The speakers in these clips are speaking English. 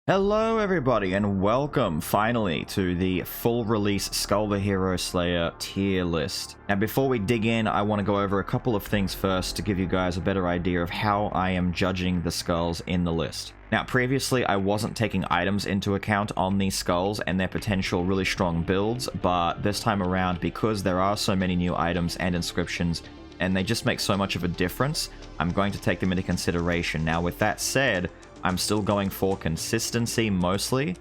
Hello everybody and welcome finally to the full release Skul the Hero Slayer tier list. Now before we dig in, I want to go over a couple of things first to give you guys a better idea of how I am judging the skulls in the list. Now previously I wasn't taking items into account on these skulls and their potential really strong builds, but this time around, because there are so many new items and inscriptions and they just make so much of a difference, I'm going to take them into consideration. Now with that said, I'm still going for consistency mostly,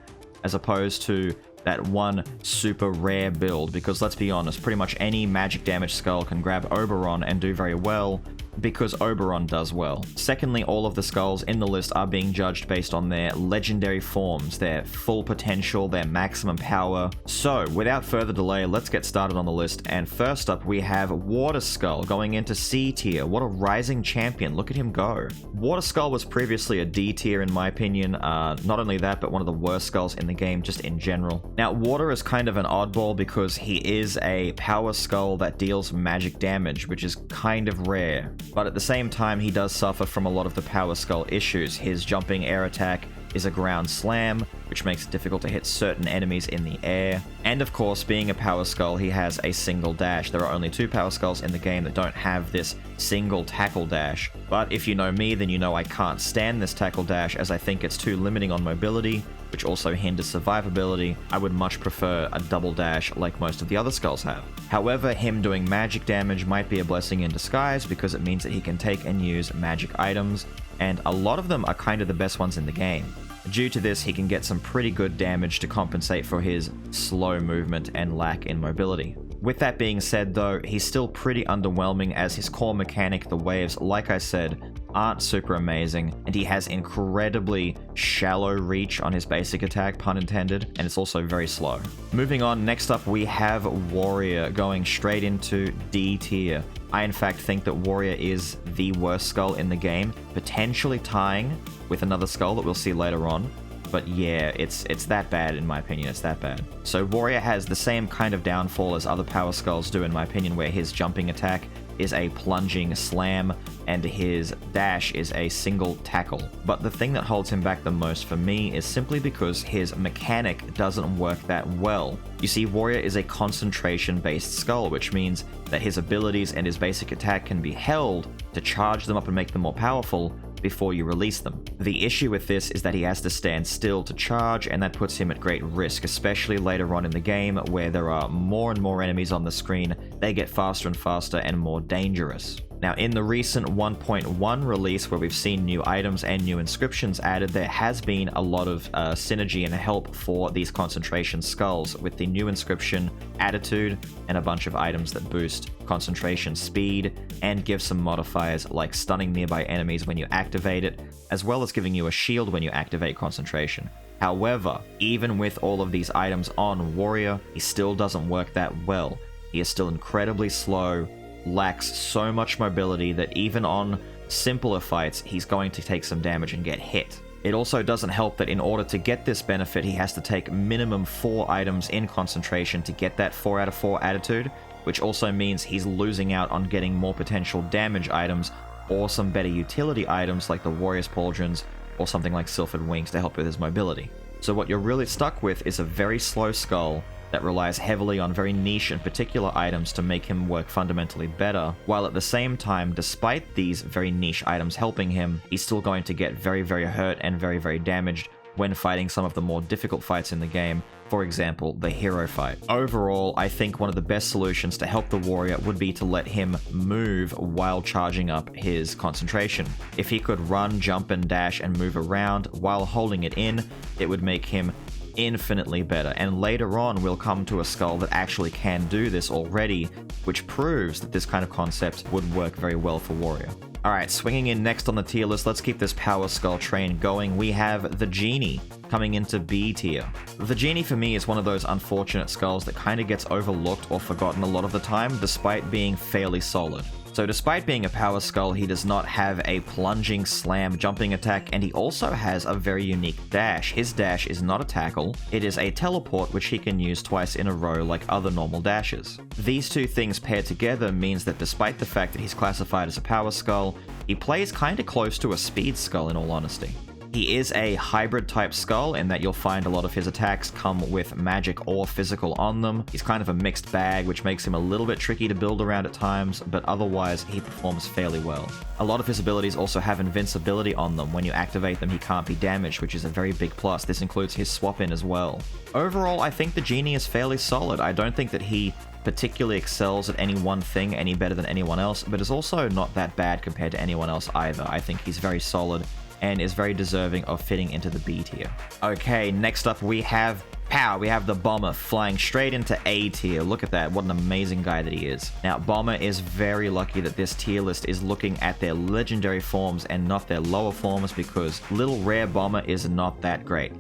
as opposed to that one super rare build, because let's be honest, pretty much any magic damage skull can grab Oberon and do very well, because Oberon does well. Secondly, all of the skulls in the list are being judged based on their legendary forms, their full potential, their maximum power. So, without further delay, let's get started on the list, and first up we have Water Skull going into C tier. What a rising champion, look at him go. Water Skull was previously a D tier in my opinion, not only that, but one of the worst skulls in the game just in general. Now, Water is kind of an oddball because he is a power skull that deals magic damage, which is kind of rare. But at the same time, he does suffer from a lot of the power skull issues. His jumping air attack is a ground slam, which makes it difficult to hit certain enemies in the air. And of course, being a power skull, he has a single dash. There are only two power skulls in the game that don't have this single tackle dash. But if you know me, then you know I can't stand this tackle dash, as I think it's too limiting on mobility, which also hinders survivability. I would much prefer a double dash like most of the other skulls have. However, him doing magic damage might be a blessing in disguise, because it means that he can take and use magic items, and a lot of them are kind of the best ones in the game. Due to this, he can get some pretty good damage to compensate for his slow movement and lack in mobility. With that being said though, he's still pretty underwhelming, as his core mechanic, the waves, like I said, aren't super amazing, and he has incredibly shallow reach on his basic attack, pun intended, and it's also very slow. Moving on, next up we have Warrior going straight into D tier. I in fact think that Warrior is the worst skull in the game, potentially tying with another skull that we'll see later on. But yeah, it's that bad in my opinion, it's that bad. So Warrior has the same kind of downfall as other power skulls do in my opinion, where his jumping attack is a plunging slam and his dash is a single tackle. But the thing that holds him back the most for me is simply because his mechanic doesn't work that well. You see, Warrior is a concentration based skull, which means that his abilities and his basic attack can be held to charge them up and make them more powerful before you release them. The issue with this is that he has to stand still to charge, and that puts him at great risk, especially later on in the game where there are more and more enemies on the screen. They get faster and faster and more dangerous. Now, in the recent 1.1 release, where we've seen new items and new inscriptions added, there has been a lot of synergy and help for these concentration skulls, with the new inscription, attitude, and a bunch of items that boost concentration speed and give some modifiers like stunning nearby enemies when you activate it, as well as giving you a shield when you activate concentration. However, even with all of these items on Warrior, he still doesn't work that well. He is still incredibly slow, lacks so much mobility that even on simpler fights, he's going to take some damage and get hit. It also doesn't help that in order to get this benefit, he has to take minimum 4 items in concentration to get that 4 out of 4 attitude, which also means he's losing out on getting more potential damage items or some better utility items like the Warrior's Pauldrons or something like Sylphid Wings to help with his mobility. So what you're really stuck with is a very slow skull that relies heavily on very niche and particular items to make him work fundamentally better, while at the same time, despite these very niche items helping him, he's still going to get very, very hurt and very, very damaged when fighting some of the more difficult fights in the game, for example, the hero fight. Overall, I think one of the best solutions to help the Warrior would be to let him move while charging up his concentration. If he could run, jump, and dash and move around while holding it in, it would make him infinitely better, and later on we'll come to a skull that actually can do this already, which proves that this kind of concept would work very well for Warrior. Alright, swinging in next on the tier list, let's keep this power skull train going. We have the Genie coming into B tier. The Genie for me is one of those unfortunate skulls that kind of gets overlooked or forgotten a lot of the time, despite being fairly solid. So despite being a power skull, he does not have a plunging slam jumping attack, and he also has a very unique dash. His dash is not a tackle, it is a teleport which he can use twice in a row like other normal dashes. These two things paired together means that despite the fact that he's classified as a power skull, he plays kinda close to a speed skull in all honesty. He is a hybrid type skull in that you'll find a lot of his attacks come with magic or physical on them. He's kind of a mixed bag, which makes him a little bit tricky to build around at times, but otherwise he performs fairly well. A lot of his abilities also have invincibility on them. When you activate them, he can't be damaged, which is a very big plus. This includes his swap in as well. Overall, I think the Genie is fairly solid. I don't think that he particularly excels at any one thing any better than anyone else, but is also not that bad compared to anyone else either. I think he's very solid and is very deserving of fitting into the B tier. Okay, next up we have the Bomber flying straight into A tier. Look at that, what an amazing guy that he is. Now, Bomber is very lucky that this tier list is looking at their legendary forms and not their lower forms, because little rare Bomber is not that great.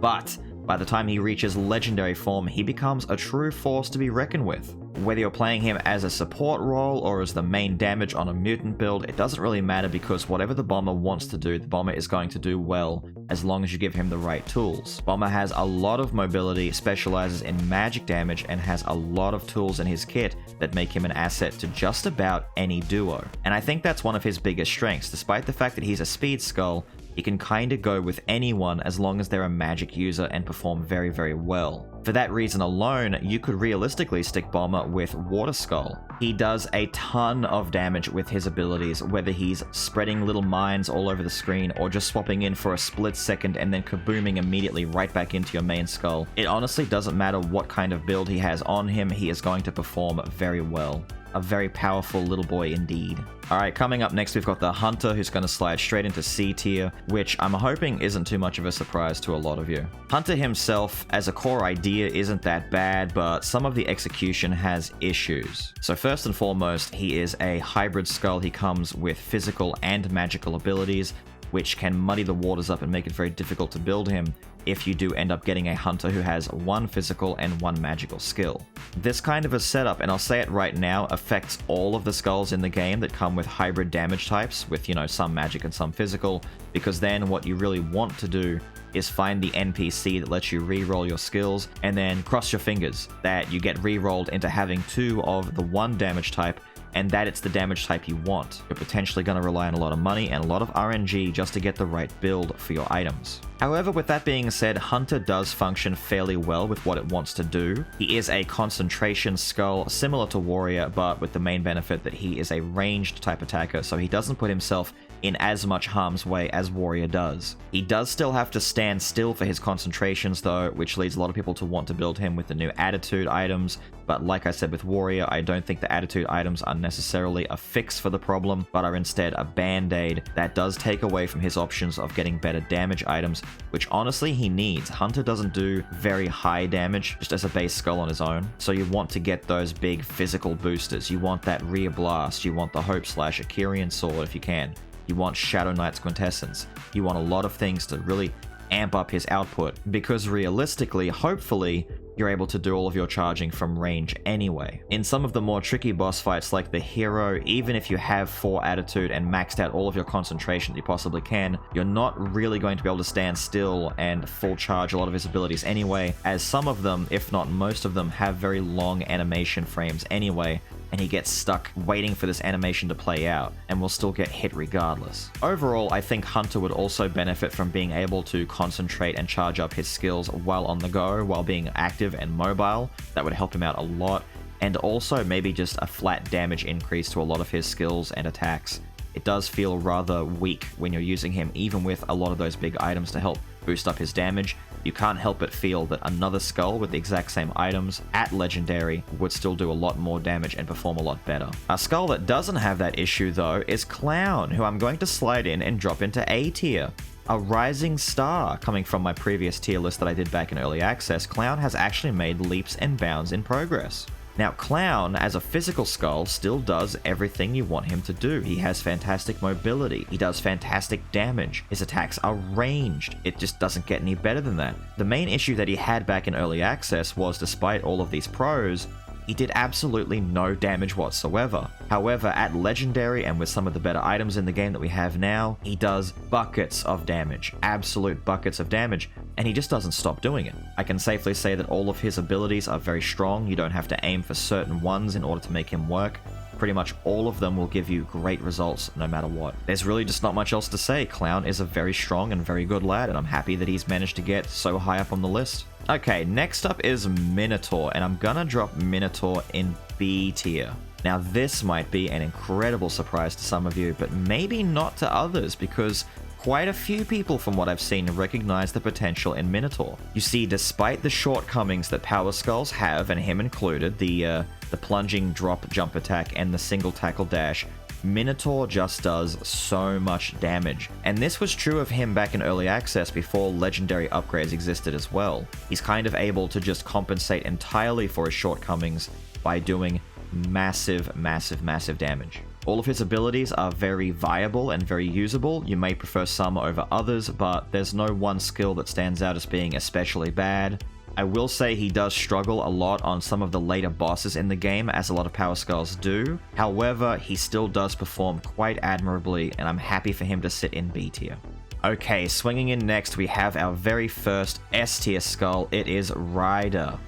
But by the time he reaches legendary form, he becomes a true force to be reckoned with. Whether you're playing him as a support role or as the main damage on a mutant build, it doesn't really matter, because whatever the Bomber wants to do, the Bomber is going to do well as long as you give him the right tools. Bomber has a lot of mobility, specializes in magic damage, and has a lot of tools in his kit that make him an asset to just about any duo. And I think that's one of his biggest strengths. Despite the fact that he's a speed skull, he can kinda go with anyone as long as they're a magic user and perform very, very well. For that reason alone, you could realistically stick Bomber with Water Skull. He does a ton of damage with his abilities, whether he's spreading little mines all over the screen or just swapping in for a split second and then kabooming immediately right back into your main skull. It honestly doesn't matter what kind of build he has on him, he is going to perform very well. A very powerful little boy indeed. Alright, coming up next we've got the Hunter, who's going to slide straight into C tier, which I'm hoping isn't too much of a surprise to a lot of you. Hunter himself, as a core idea, isn't that bad, but some of the execution has issues. So first and foremost, he is a hybrid skull. He comes with physical and magical abilities, which can muddy the waters up and make it very difficult to build him if you do end up getting a Hunter who has one physical and one magical skill. This kind of a setup, and I'll say it right now, affects all of the skulls in the game that come with hybrid damage types, with, some magic and some physical, because then what you really want to do is find the NPC that lets you re-roll your skills, and then cross your fingers that you get re-rolled into having 2 of the one damage type, and that it's the damage type you want. You're potentially going to rely on a lot of money and a lot of RNG just to get the right build for your items. However, with that being said, Hunter does function fairly well with what it wants to do. He is a concentration skull, similar to Warrior, but with the main benefit that he is a ranged type attacker, so he doesn't put himself in as much harm's way as Warrior does. He does still have to stand still for his concentrations though, which leads a lot of people to want to build him with the new attitude items, but like I said with Warrior, I don't think the attitude items are necessarily a fix for the problem, but are instead a band-aid that does take away from his options of getting better damage items, which honestly he needs. Hunter doesn't do very high damage just as a base skull on his own, so you want to get those big physical boosters. You want that Rear Blast, you want the Hope Slash, Akirian Sword if you can. You want Shadow Knight's Quintessence. You want a lot of things to really amp up his output, because realistically, hopefully, you're able to do all of your charging from range anyway. In some of the more tricky boss fights like the Hero, even if you have 4 attitude and maxed out all of your concentration that you possibly can, you're not really going to be able to stand still and full charge a lot of his abilities anyway, as some of them, if not most of them, have very long animation frames anyway, and he gets stuck waiting for this animation to play out, and will still get hit regardless. Overall, I think Hunter would also benefit from being able to concentrate and charge up his skills while on the go, while being active and mobile. That would help him out a lot, and also maybe just a flat damage increase to a lot of his skills and attacks. It does feel rather weak when you're using him, even with a lot of those big items to help boost up his damage. You can't help but feel that another skull with the exact same items at Legendary would still do a lot more damage and perform a lot better. A skull that doesn't have that issue though is Clown, who I'm going to slide in and drop into A tier. A rising star. Coming from my previous tier list that I did back in early access, Clown has actually made leaps and bounds in progress. Now, Clown, as a physical skull, still does everything you want him to do. He has fantastic mobility. He does fantastic damage. His attacks are ranged. It just doesn't get any better than that. The main issue that he had back in early access was, despite all of these pros, he did absolutely no damage whatsoever. However, at Legendary and with some of the better items in the game that we have now, he does buckets of damage, absolute buckets of damage, and he just doesn't stop doing it. I can safely say that all of his abilities are very strong. You don't have to aim for certain ones in order to make him work. Pretty much all of them will give you great results no matter what. There's really just not much else to say. Clown is a very strong and very good lad, and I'm happy that he's managed to get so high up on the list. Okay, next up is Minotaur, and I'm gonna drop Minotaur in B tier. Now this might be an incredible surprise to some of you, but maybe not to others, because quite a few people from what I've seen recognize the potential in Minotaur. You see, despite the shortcomings that Power Skulls have, and him included, the plunging drop jump attack and the single tackle dash, Minotaur just does so much damage. And this was true of him back in early access before legendary upgrades existed as well. He's kind of able to just compensate entirely for his shortcomings by doing massive, massive, massive damage. All of his abilities are very viable and very usable. You may prefer some over others, but there's no one skill that stands out as being especially bad. I will say he does struggle a lot on some of the later bosses in the game, as a lot of Power Skulls do. However, he still does perform quite admirably, and I'm happy for him to sit in B tier. Okay, swinging in next, we have our very first S tier skull. It is Ryder.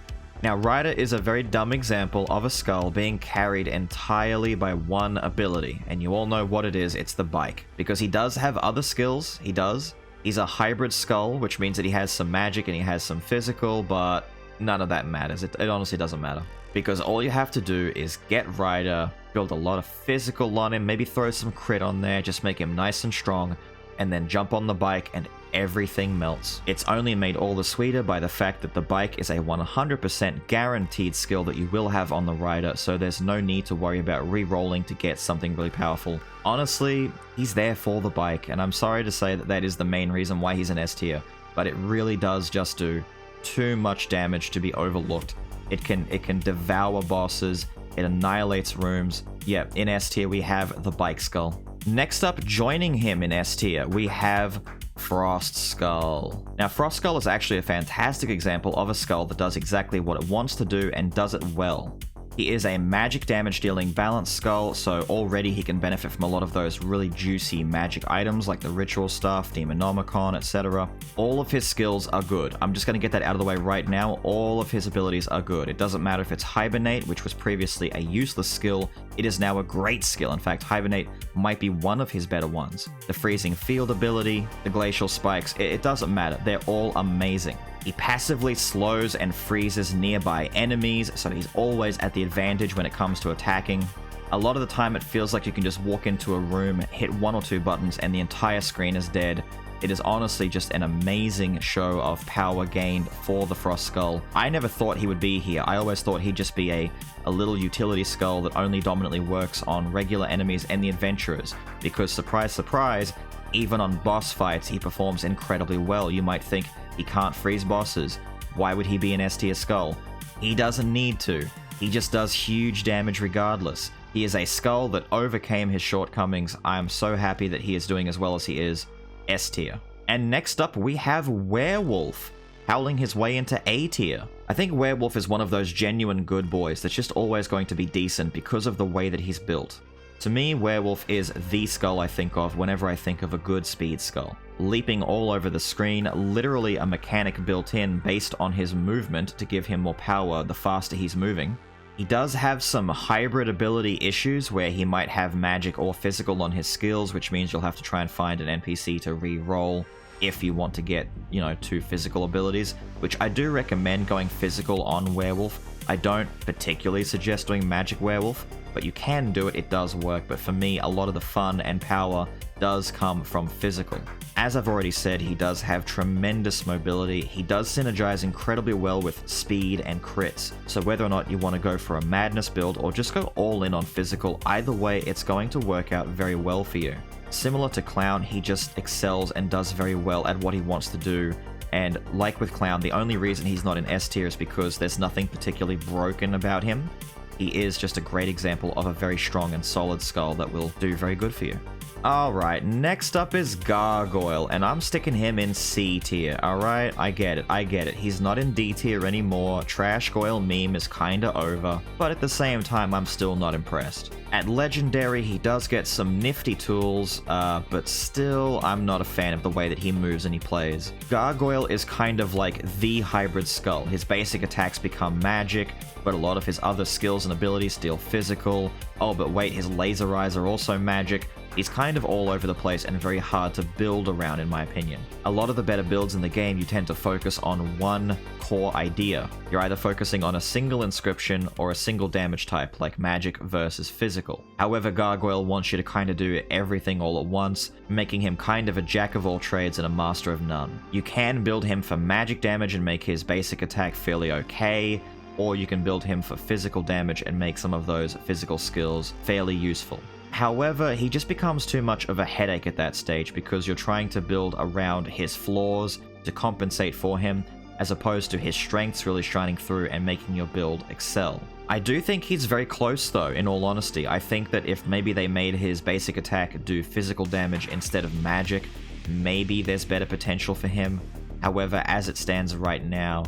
Now, Ryder is a very dumb example of a skull being carried entirely by one ability, and you all know what it is. It's the bike. Because he does have other skills, he does. He's a hybrid skull, which means that he has some magic and he has some physical, but none of that matters. It honestly doesn't matter. Because all you have to do is get Ryder, build a lot of physical on him, maybe throw some crit on there, just make him nice and strong, and then jump on the bike and everything melts. It's only made all the sweeter by the fact that the bike is a 100% guaranteed skill that you will have on the Ryder, so there's no need to worry about re-rolling to get something really powerful. Honestly, he's there for the bike, and I'm sorry to say that that is the main reason why he's an S tier, but it really does just do too much damage to be overlooked. It can devour bosses, it annihilates rooms. Yeah, in S tier we have the bike skull. Next up, joining him in S tier, we have Frost Skull. Now, Frost Skull is actually a fantastic example of a skull that does exactly what it wants to do and does it well. He is a magic damage dealing balanced skull, so already he can benefit from a lot of those really juicy magic items like the ritual stuff, Demonomicon, etc. All of his skills are good. I'm just going to get that out of the way right now. All of his abilities are good. It doesn't matter if it's Hibernate, which was previously a useless skill. It is now a great skill. In fact, Hibernate might be one of his better ones. The Freezing Field ability, the Glacial Spikes, it doesn't matter. They're all amazing. He passively slows and freezes nearby enemies, so he's always at the advantage when it comes to attacking. A lot of the time it feels like you can just walk into a room, hit one or two buttons, and the entire screen is dead. It is honestly just an amazing show of power gained for the Frost Skull. I never thought he would be here. I always thought he'd just be a little utility skull that only dominantly works on regular enemies and the adventurers, because surprise, surprise, even on boss fights he performs incredibly well. You might think, he can't freeze bosses. Why would he be an S tier skull? He doesn't need to. He just does huge damage regardless. He is a skull that overcame his shortcomings. I am so happy that he is doing as well as he is. S tier. And next up we have Werewolf, howling his way into A tier. I think Werewolf is one of those genuine good boys that's just always going to be decent because of the way that he's built. To me, Werewolf is the skull I think of whenever I think of a good speed skull. Leaping all over the screen, literally a mechanic built in based on his movement to give him more power the faster he's moving. He does have some hybrid ability issues where he might have magic or physical on his skills, which means you'll have to try and find an NPC to re-roll if you want to get, you know, 2 physical abilities, which I do recommend going physical on Werewolf. I don't particularly suggest doing Magic Werewolf, but you can do it, it does work, but for me, a lot of the fun and power does come from physical. As I've already said, he does have tremendous mobility, he does synergize incredibly well with speed and crits, so whether or not you want to go for a madness build or just go all in on physical, either way it's going to work out very well for you. Similar to Clown, he just excels and does very well at what he wants to do, and like with Clown, the only reason he's not in S tier is because there's nothing particularly broken about him. He is just a great example of a very strong and solid skull that will do very good for you. Alright, next up is Gargoyle, and I'm sticking him in C tier, alright? I get it. He's not in D tier anymore, Trash Goyle meme is kinda over, but at the same time I'm still not impressed. At Legendary, he does get some nifty tools, but still I'm not a fan of the way that he moves and he plays. Gargoyle is kind of like the hybrid skull. His basic attacks become magic, but a lot of his other skills and abilities deal physical. Oh, but wait, his laser eyes are also magic. He's kind of all over the place and very hard to build around, in my opinion. A lot of the better builds in the game, you tend to focus on one core idea. You're either focusing on a single inscription or a single damage type, like magic versus physical. However, Gargoyle wants you to kind of do everything all at once, making him kind of a jack of all trades and a master of none. You can build him for magic damage and make his basic attack fairly okay, or you can build him for physical damage and make some of those physical skills fairly useful. However, he just becomes too much of a headache at that stage because you're trying to build around his flaws to compensate for him, as opposed to his strengths really shining through and making your build excel. I do think he's very close though, in all honesty. I think that if maybe they made his basic attack do physical damage instead of magic, maybe there's better potential for him. However, as it stands right now,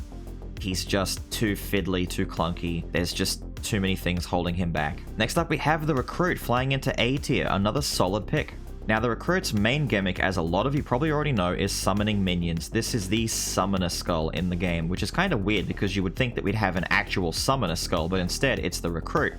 he's just too fiddly, too clunky. There's just too many things holding him back. Next up, we have the Recruit flying into A tier, another solid pick. Now, the Recruit's main gimmick, as a lot of you probably already know, is summoning minions. This is the Summoner Skull in the game, which is kind of weird because you would think that we'd have an actual Summoner Skull, but instead it's the Recruit.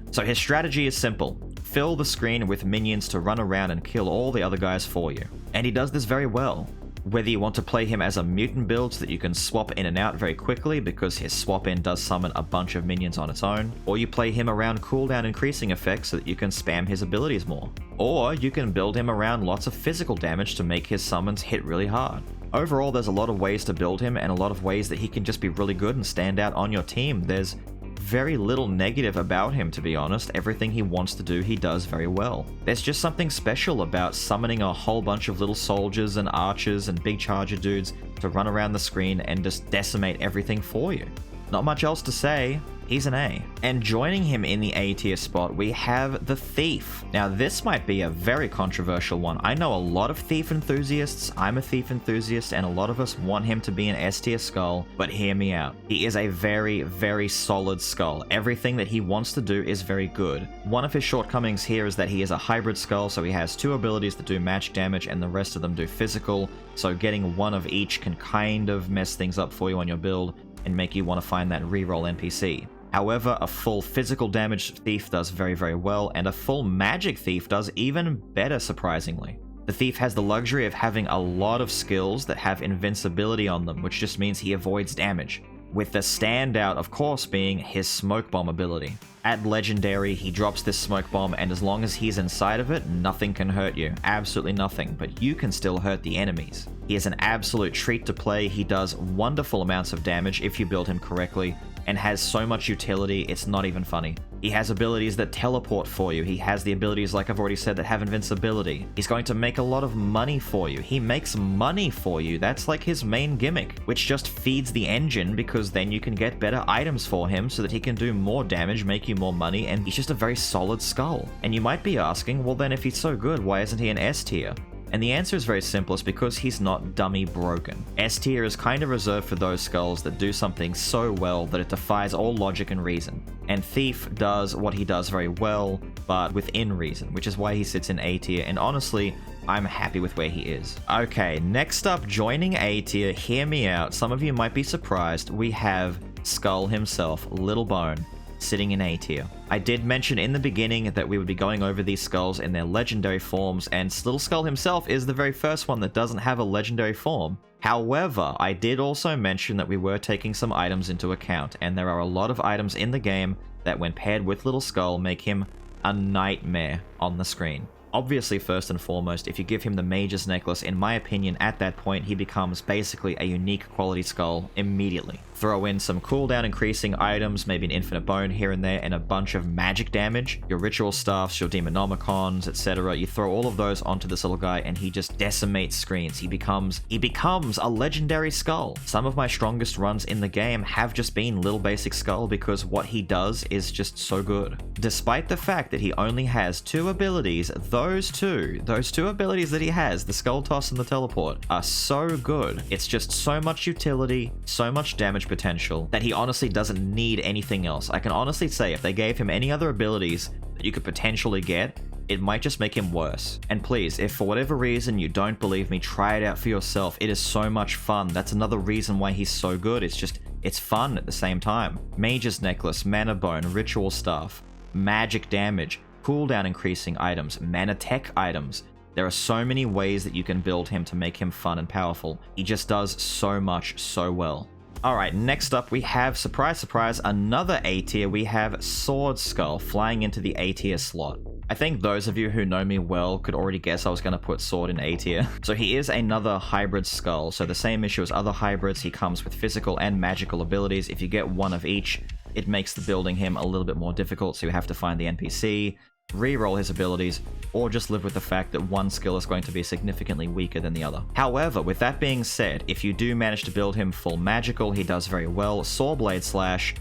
So his strategy is simple. Fill the screen with minions to run around and kill all the other guys for you. And he does this very well. Whether you want to play him as a mutant build so that you can swap in and out very quickly because his swap in does summon a bunch of minions on its own, or you play him around cooldown increasing effects so that you can spam his abilities more, or you can build him around lots of physical damage to make his summons hit really hard. Overall, there's a lot of ways to build him and a lot of ways that he can just be really good and stand out on your team. There's very little negative about him, to be honest. Everything he wants to do, he does very well. There's just something special about summoning a whole bunch of little soldiers and archers and big charger dudes to run around the screen and just decimate everything for you. Not much else to say. He's an A. And joining him in the A tier spot, we have the Thief. Now, this might be a very controversial one. I know a lot of Thief enthusiasts. I'm a Thief enthusiast, and a lot of us want him to be an S tier skull, but hear me out. He is a very, very solid skull. Everything that he wants to do is very good. One of his shortcomings here is that he is a hybrid skull, so he has two abilities that do magic damage, and the rest of them do physical, so getting one of each can kind of mess things up for you on your build and make you want to find that reroll NPC. However, a full physical damage Thief does very, very well, and a full magic Thief does even better, surprisingly. The Thief has the luxury of having a lot of skills that have invincibility on them, which just means he avoids damage, with the standout, of course, being his Smoke Bomb ability. At Legendary, he drops this Smoke Bomb, and as long as he's inside of it, nothing can hurt you. Absolutely nothing, but you can still hurt the enemies. He is an absolute treat to play. He does wonderful amounts of damage if you build him correctly, and has so much utility, it's not even funny. He has abilities that teleport for you. He has the abilities, like I've already said, that have invincibility. He's going to make a lot of money for you. He makes money for you. That's like his main gimmick, which just feeds the engine because then you can get better items for him so that he can do more damage, make you more money, and he's just a very solid skull. And you might be asking, well then if he's so good, why isn't he an S tier? And the answer is very simple, it's because he's not dummy broken. S tier is kind of reserved for those skulls that do something so well that it defies all logic and reason. And Thief does what he does very well, but within reason, which is why he sits in A tier, and honestly, I'm happy with where he is. Okay, next up, joining A tier, hear me out, some of you might be surprised, we have Skull himself, Little Bone, sitting in A tier. I did mention in the beginning that we would be going over these skulls in their legendary forms, and Little Skull himself is the very first one that doesn't have a legendary form. However, I did also mention that we were taking some items into account, and there are a lot of items in the game that when paired with Little Skull make him a nightmare on the screen. Obviously, first and foremost, if you give him the Mage's Necklace, in my opinion, at that point, he becomes basically a unique quality skull immediately. Throw in some cooldown increasing items, maybe an Infinite Bone here and there, and a bunch of magic damage. Your Ritual Staffs, your Demonomicons, etc. You throw all of those onto this little guy, and he just decimates screens. He becomes a legendary skull. Some of my strongest runs in the game have just been Little Basic Skull because what he does is just so good. Despite the fact that he only has two abilities, those two abilities that he has, the Skull Toss and the Teleport, are so good. It's just so much utility, so much damage potential, that he honestly doesn't need anything else. I can honestly say if they gave him any other abilities that you could potentially get, it might just make him worse. And please, if for whatever reason you don't believe me, try it out for yourself. It is so much fun. That's another reason why he's so good. It's just, It's fun at the same time. Mage's Necklace, Mana Bone, Ritual Staff, magic damage, cooldown increasing items, mana tech items. There are so many ways that you can build him to make him fun and powerful. He just does so much so well. Alright, next up we have, surprise surprise, another A tier. We have Sword Skull flying into the A tier slot. I think those of you who know me well could already guess I was going to put Sword in A tier. So he is another hybrid skull, so the same issue as other hybrids. He comes with physical and magical abilities. If you get one of each, it makes the building him a little bit more difficult, so you have to find the NPC, re-roll his abilities, or just live with the fact that one skill is going to be significantly weaker than the other. However, with that being said, if you do manage to build him full magical, he does very well. Sawblade Slash,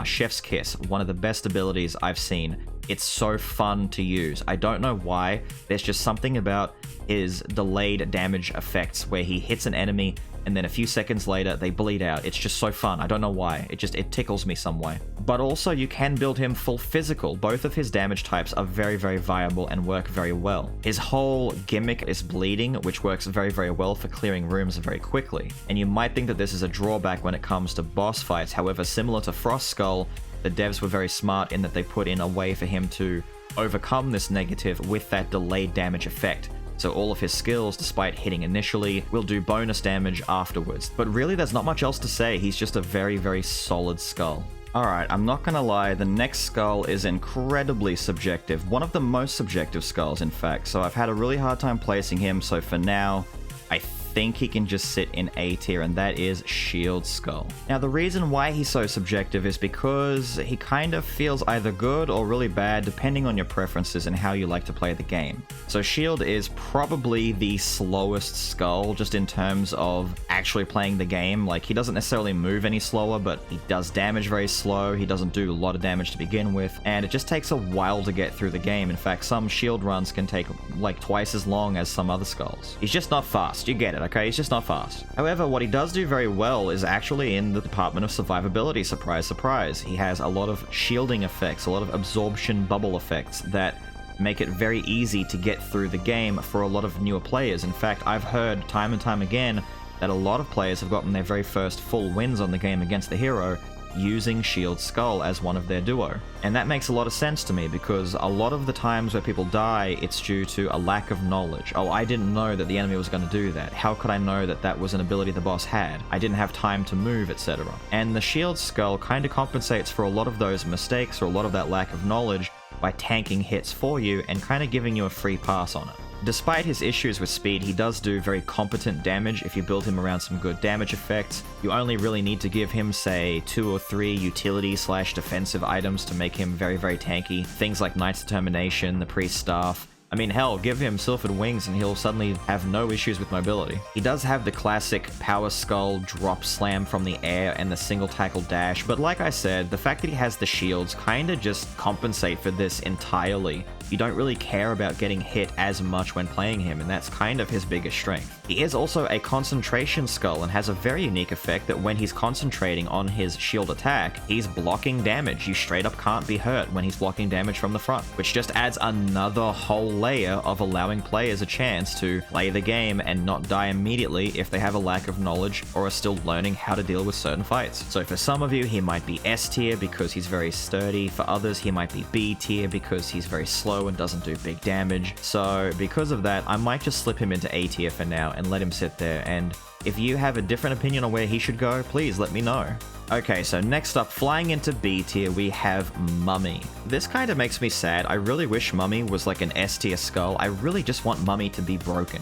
chef's kiss, one of the best abilities I've seen. It's so fun to use. I don't know why, there's just something about his delayed damage effects where he hits an enemy and then a few seconds later they bleed out. It's just so fun. I don't know why. It tickles me some way. But also you can build him full physical. Both of his damage types are very, very viable and work very well. His whole gimmick is bleeding, which works very, very well for clearing rooms very quickly. And you might think that this is a drawback when it comes to boss fights. However, similar to Frost Skull, the devs were very smart in that they put in a way for him to overcome this negative with that delayed damage effect. So all of his skills, despite hitting initially, will do bonus damage afterwards. But really, there's not much else to say. He's just a very, very solid skull. Alright, I'm not gonna lie, the next skull is incredibly subjective. One of the most subjective skulls, in fact. So I've had a really hard time placing him, so for now, I think he can just sit in A tier, and that is Shield Skull. Now, the reason why he's so subjective is because he kind of feels either good or really bad depending on your preferences and how you like to play the game. So Shield is probably the slowest skull just in terms of actually playing the game. Like, he doesn't necessarily move any slower, but he does damage very slow. He doesn't do a lot of damage to begin with, and it just takes a while to get through the game. In fact, some Shield runs can take like twice as long as some other skulls. He's just not fast. You get it. Okay, he's just not fast. However, what he does do very well is actually in the department of survivability. Surprise, surprise. He has a lot of shielding effects, a lot of absorption bubble effects that make it very easy to get through the game for a lot of newer players. In fact, I've heard time and time again that a lot of players have gotten their very first full wins on the game against the hero using Shield Skull as one of their duo. And that makes a lot of sense to me because a lot of the times where people die, it's due to a lack of knowledge. Oh, I didn't know that the enemy was going to do that. How could I know that that was an ability the boss had? I didn't have time to move, etc. And the Shield Skull kind of compensates for a lot of those mistakes or a lot of that lack of knowledge by tanking hits for you and kind of giving you a free pass on it. Despite his issues with speed, he does do very competent damage if you build him around some good damage effects. You only really need to give him, say, 2 or 3 utility/defensive items to make him very, very tanky. Things like Knight's Determination, the Priest Staff. I mean, hell, give him Sylphid Wings and he'll suddenly have no issues with mobility. He does have the classic Power Skull drop slam from the air and the single tackle dash, but like I said, the fact that he has the shields kinda just compensate for this entirely. You don't really care about getting hit as much when playing him, and that's kind of his biggest strength. He is also a concentration skull and has a very unique effect that when he's concentrating on his shield attack, he's blocking damage. You straight up can't be hurt when he's blocking damage from the front, which just adds another whole layer of allowing players a chance to play the game and not die immediately if they have a lack of knowledge or are still learning how to deal with certain fights. So for some of you, he might be S tier because he's very sturdy. For others, he might be B tier because he's very slow and doesn't do big damage. So because of that, I might just slip him into A tier for now and let him sit there. And if you have a different opinion on where he should go, please let me know. Okay, so next up, flying into B tier, we have Mummy. This kind of makes me sad. I really wish Mummy was like an S tier skull. I really just want Mummy to be broken.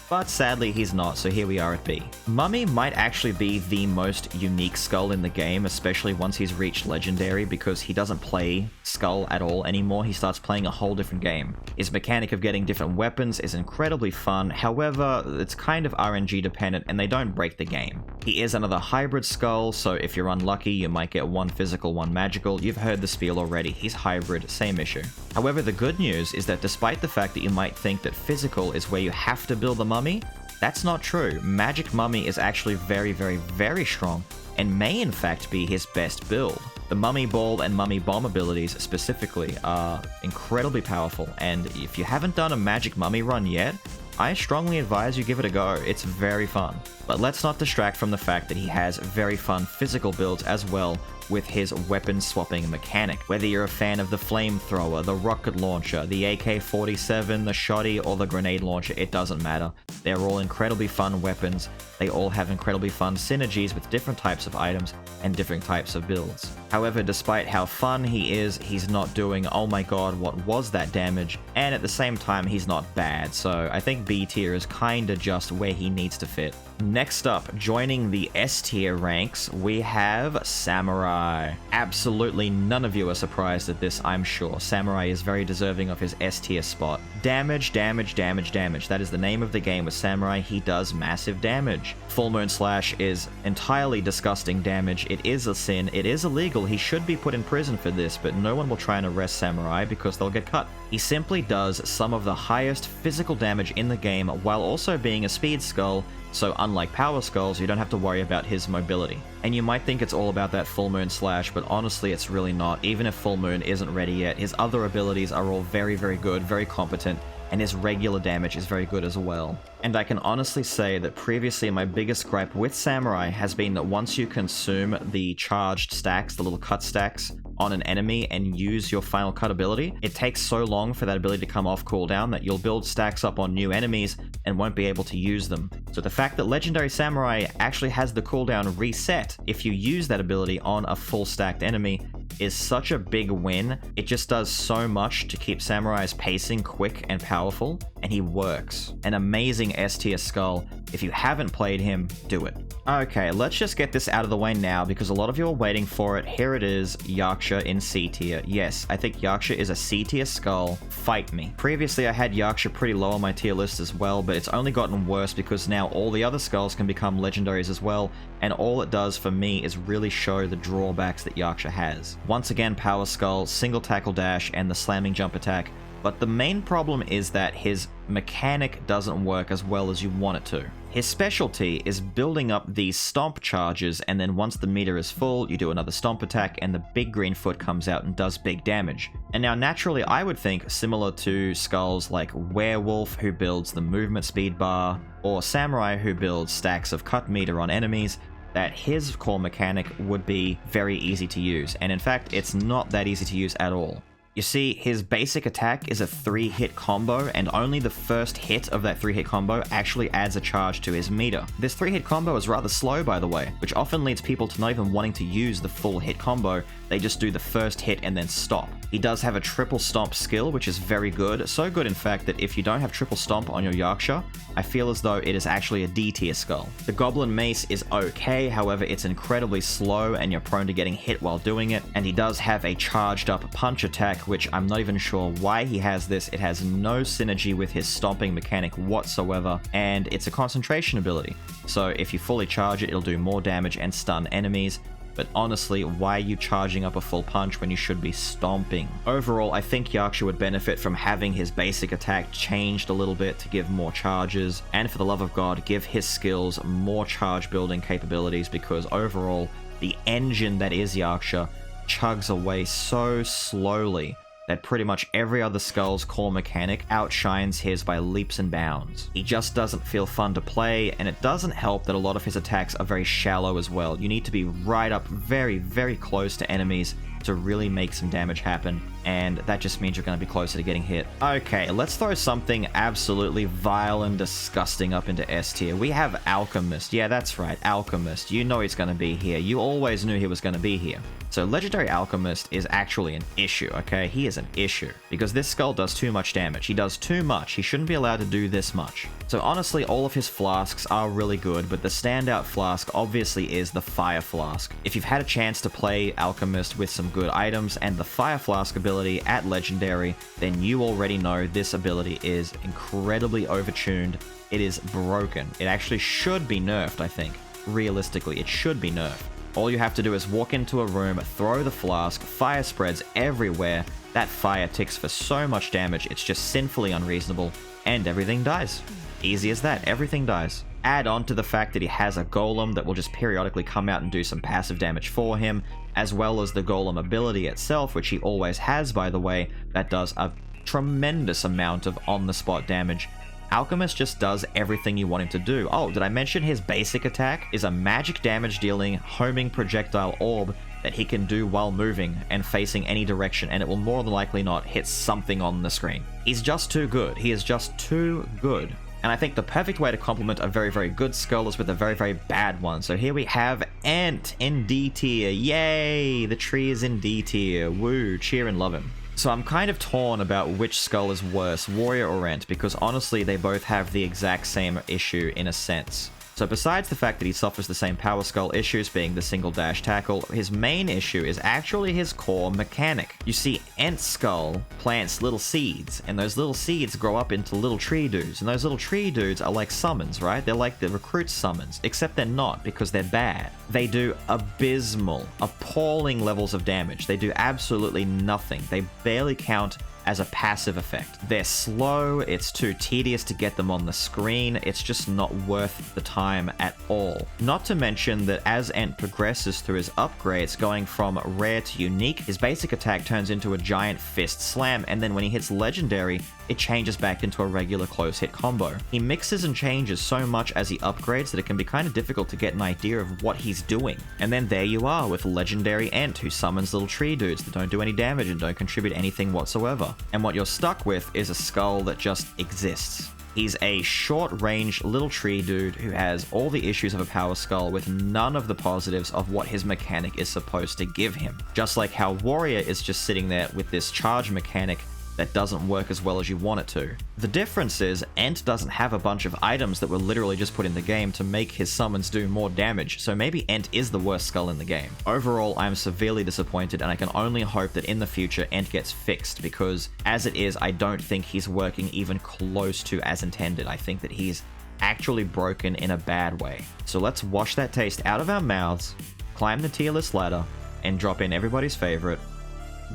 But sadly he's not, so here we are at B. Mummy might actually be the most unique skull in the game, especially once he's reached Legendary, because he doesn't play Skull at all anymore. He starts playing a whole different game. His mechanic of getting different weapons is incredibly fun, however, it's kind of RNG dependent and they don't break the game. He is another hybrid skull, so if you're unlucky, you might get one physical, one magical. You've heard the spiel already, he's hybrid, same issue. However, the good news is that despite the fact that you might think that physical is where you have to build the Mummy, that's not true. Magic Mummy is actually very, very, very strong and may in fact be his best build. The Mummy Ball and Mummy Bomb abilities specifically are incredibly powerful, and if you haven't done a Magic Mummy run yet, I strongly advise you give it a go. It's very fun. But let's not distract from the fact that he has very fun physical builds as well with his weapon swapping mechanic. Whether you're a fan of the flamethrower, the rocket launcher, the AK-47, the shoddy, or the grenade launcher, it doesn't matter. They're all incredibly fun weapons. They all have incredibly fun synergies with different types of items and different types of builds. However, despite how fun he is, he's not doing, oh my god, what was that damage? And at the same time, he's not bad, so I think B tier is kinda just where he needs to fit. Next up, joining the S tier ranks, we have Samurai. Absolutely none of you are surprised at this, I'm sure. Samurai is very deserving of his S tier spot. Damage, damage, damage, damage. That is the name of the game with Samurai. He does massive damage. Full Moon Slash is entirely disgusting damage. It is a sin. It is illegal. He should be put in prison for this, but no one will try and arrest Samurai because they'll get cut. He simply does some of the highest physical damage in the game while also being a speed skull, so unlike power skulls, you don't have to worry about his mobility. And you might think it's all about that Full Moon Slash, but honestly it's really not. Even if Full Moon isn't ready yet, his other abilities are all very, very good, very competent, and his regular damage is very good as well. And I can honestly say that previously my biggest gripe with Samurai has been that once you consume the charged stacks, the little cut stacks, on an enemy and use your final cut ability, it takes so long for that ability to come off cooldown that you'll build stacks up on new enemies and won't be able to use them. So the fact that Legendary Samurai actually has the cooldown reset if you use that ability on a full stacked enemy is such a big win. It just does so much to keep Samurai's pacing quick and powerful, and he works. An amazing S tier skull. If you haven't played him, do it. Okay, let's just get this out of the way now because a lot of you are waiting for it. Here it is, Yaksha in C tier. Yes, I think Yaksha is a C tier skull. Fight me. Previously I had Yaksha pretty low on my tier list as well, but it's only gotten worse because now all the other skulls can become legendaries as well, and all it does for me is really show the drawbacks that Yaksha has. Once again, power skull, single tackle dash, and the slamming jump attack. But the main problem is that his mechanic doesn't work as well as you want it to. His specialty is building up these stomp charges, and then once the meter is full, you do another stomp attack and the big green foot comes out and does big damage. And now naturally I would think similar to skulls like Werewolf, who builds the movement speed bar, or Samurai, who builds stacks of cut meter on enemies, that his core mechanic would be very easy to use. And in fact, it's not that easy to use at all. You see, his basic attack is a 3-hit combo, and only the first hit of that 3-hit combo actually adds a charge to his meter. This 3-hit combo is rather slow, by the way, which often leads people to not even wanting to use the full hit combo. They just do the first hit and then stop. He does have a triple stomp skill, which is very good. So good, in fact, that if you don't have triple stomp on your Yaksha, I feel as though it is actually a D tier skull. The Goblin Mace is okay, however, it's incredibly slow and you're prone to getting hit while doing it. And he does have a charged up punch attack, which I'm not even sure why he has this. It has no synergy with his stomping mechanic whatsoever, and it's a concentration ability. So if you fully charge it, it'll do more damage and stun enemies. But honestly, why are you charging up a full punch when you should be stomping? Overall, I think Yaksha would benefit from having his basic attack changed a little bit to give more charges, and for the love of God, give his skills more charge building capabilities, because overall, the engine that is Yaksha chugs away so slowly that pretty much every other skull's core mechanic outshines his by leaps and bounds. He just doesn't feel fun to play, and it doesn't help that a lot of his attacks are very shallow as well. You need to be right up very, very close to enemies to really make some damage happen, and that just means you're going to be closer to getting hit. Okay, let's throw something absolutely vile and disgusting up into S tier. We have Alchemist. Yeah, that's right, Alchemist. You know he's going to be here. You always knew he was going to be here. So Legendary Alchemist is actually an issue, okay? He is an issue, because this skull does too much damage. He does too much. He shouldn't be allowed to do this much. So honestly, all of his flasks are really good, but the standout flask obviously is the Fire Flask. If you've had a chance to play Alchemist with some good items and the Fire Flask ability at Legendary, then you already know this ability is incredibly overtuned. It is broken. It actually should be nerfed, I think. Realistically, it should be nerfed. All you have to do is walk into a room, throw the flask, fire spreads everywhere, that fire ticks for so much damage, it's just sinfully unreasonable, and everything dies. Easy as that, everything dies. Add on to the fact that he has a golem that will just periodically come out and do some passive damage for him, as well as the golem ability itself, which he always has, by the way, that does a tremendous amount of on-the-spot damage. Alchemist just does everything you want him to do. Oh, did I mention his basic attack is a magic damage dealing homing projectile orb that he can do while moving and facing any direction, and it will more than likely not hit something on the screen. He's just too good. He is just too good. And I think the perfect way to complement a very, very good Skul is with a very, very bad one. So here we have Ent in D tier. Yay! The tree is in D tier. Woo! Cheer and love him. So I'm kind of torn about which Skul is worse, Warrior or Ent, because honestly they both have the exact same issue in a sense. So besides the fact that he suffers the same power skull issues, being the single dash tackle, his main issue is actually his core mechanic. You see, Ent's skull plants little seeds, and those little seeds grow up into little tree dudes, and those little tree dudes are like summons, right? They're like the recruit summons, except they're not, because they're bad. They do abysmal, appalling levels of damage. They do absolutely nothing. They barely count as a passive effect. They're slow, it's too tedious to get them on the screen, it's just not worth the time at all. Not to mention that as Ent progresses through his upgrades, going from rare to unique, his basic attack turns into a giant fist slam, and then when he hits legendary, it changes back into a regular close hit combo. He mixes and changes so much as he upgrades that it can be kind of difficult to get an idea of what he's doing. And then there you are with legendary Ent, who summons little tree dudes that don't do any damage and don't contribute anything whatsoever. And what you're stuck with is a Skul that just exists. He's a short-range little tree dude who has all the issues of a power skull with none of the positives of what his mechanic is supposed to give him. Just like how Warrior is just sitting there with this charge mechanic that doesn't work as well as you want it to. The difference is, Ent doesn't have a bunch of items that were literally just put in the game to make his summons do more damage, so maybe Ent is the worst Skul in the game. Overall, I'm severely disappointed, and I can only hope that in the future Ent gets fixed, because as it is, I don't think he's working even close to as intended. I think that he's actually broken in a bad way. So let's wash that taste out of our mouths, climb the tier list ladder, and drop in everybody's favorite,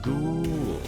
Ghoul.